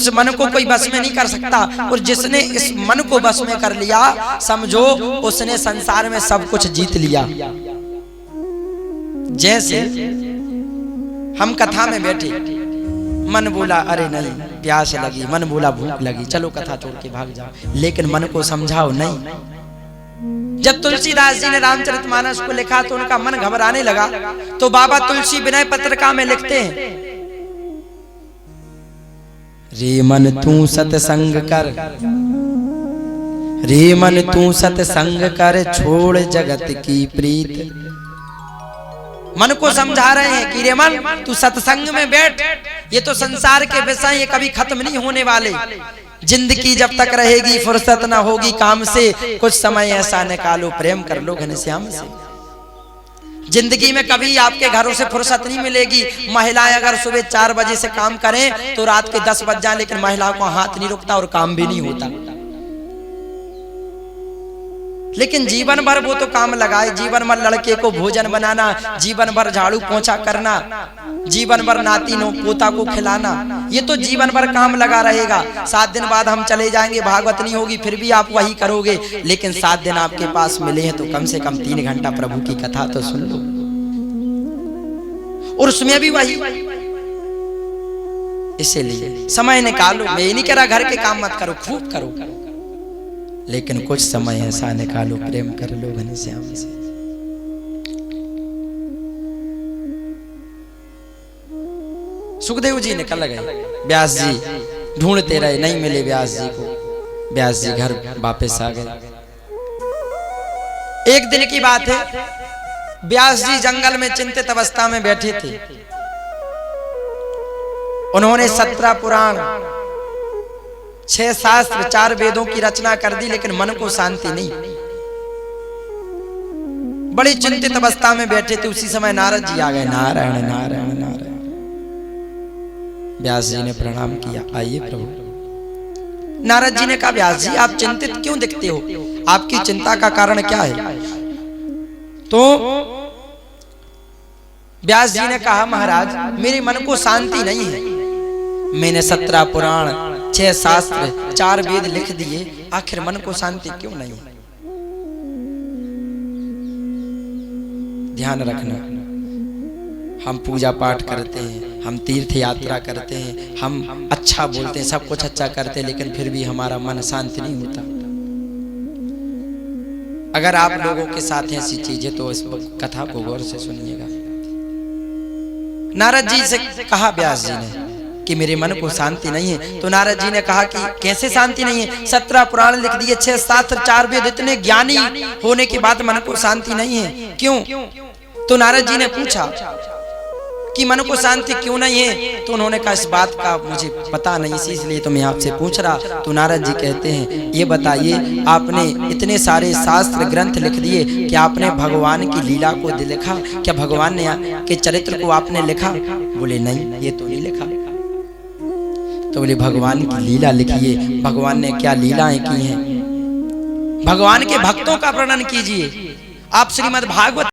उस मन को कोई बस में नहीं कर सकता। और जिसने इस मन को बस में कर लिया, समझो उसने संसार में सब कुछ जीत लिया। जैसे हम कथा में बैठे, मन बोला अरे नहीं प्यास लगी, मन बोला भूख लगी, चलो कथा छोड़ के भाग जाओ, लेकिन मन को समझाओ नहीं। जब तुलसीदास जी ने रामचरितमानस को लिखा तो उनका मन घबराने लगा, तो बाबा तुलसी विनय पत्रिका में लिखते हैं, रे मन तू सत्संग कर, रे मन तू सत्संग कर, छोड़ जगत की प्रीत। मन को समझा रहे हैं कि रे मन तू सत्संग में बैठ, ये तो संसार के विषय ये कभी खत्म नहीं होने वाले। जिंदगी जब तक रहेगी फुर्सत ना होगी काम से, कुछ समय ऐसा निकालो प्रेम कर लो घनश्याम से। जिंदगी में कभी आपके घरों से फुर्सत नहीं मिलेगी। महिलाएं अगर सुबह 4 बजे से काम करें तो रात के 10 बज जाए, लेकिन महिलाओं को हाथ नहीं रुकता और काम भी नहीं होता। लेकिन जीवन भर वो तो काम लगाए, जीवन भर लड़के को भोजन बनाना, जीवन भर झाड़ू पोंछा करना, जीवन भर नाती नो पोता को खिलाना, ये तो जीवन भर काम लगा रहेगा। 7 दिन बाद हम चले जाएंगे, भागवत नहीं होगी, फिर भी आप वही करोगे। लेकिन 7 दिन आपके पास मिले हैं तो कम से कम 3 घंटा प्रभु की कथा तो सुन लो, और उसमें भी वही। इसीलिए समय निकालो। मैं ये नहीं कह रहा घर के काम मत करो, खूब करो, लेकिन कुछ समय ऐसा निकालो, प्रेम कर लो घनश्याम से। सुखदेव जी निकल गए, व्यास जी ढूंढते रहे, नहीं मिले व्यास जी को। व्यास जी घर वापस आ गए। एक दिन की बात है, व्यास जी जंगल में चिंतित अवस्था में बैठे थे। उन्होंने 17 पुराण, 6 शास्त्र, 4 वेदों की रचना कर दी, लेकिन मन को शांति नहीं। बड़ी चिंतित अवस्था में बैठे थे। उसी समय नारद जी आ गए। नारायण नारायण नारायण। व्यास जी ने प्रणाम किया, आइए प्रभु। नारद जी ने कहा, व्यास जी आप चिंतित क्यों दिखते हो, आपकी चिंता का कारण क्या है? तो व्यास जी ने कहा, महाराज मेरे मन को शांति नहीं है। मैंने 17 पुराण, 6 शास्त्र, 4 वेद लिख दिए, आखिर मन को शांति क्यों नहीं? ध्यान रखना, हम पूजा पाठ करते हैं, हम तीर्थ यात्रा करते हैं, हम अच्छा बोलते हैं, सब कुछ अच्छा करते हैं, लेकिन फिर भी हमारा मन शांत नहीं होता। अगर आप लोगों के साथ ऐसी चीजें तो इस कथा को गौर से सुनिएगा। नारद जी से कहा व्यास जी ने कि मेरे मन को शांति नहीं है। तो नारद जी ने कहा कि कैसे शांति नहीं है? 17 पुराण लिख दिए, 6 शास्त्र, 4 वेद, इतने ज्ञानी होने के बाद मन को शांति नहीं है, क्यों? तो नारद जी ने पूछा कि मन को शांति क्यों नहीं है? तो उन्होंने कहा इस बात का मुझे पता नहीं, इसलिए तो मैं आपसे पूछ रहा। तो नारद जी कहते हैं, ये बताइए आपने इतने सारे शास्त्र ग्रंथ लिख दिए, क्या आपने भगवान की लीला को लिखा? क्या भगवान ने के चरित्र को आपने लिखा? बोले नहीं, ये तो नहीं लिखा। तो बोले भगवान की लीला लिखिए, भगवान ने क्या लीलाएं की हैं, भगवान के भक्तों का वर्णन कीजिए। आप श्रीमद् भागवत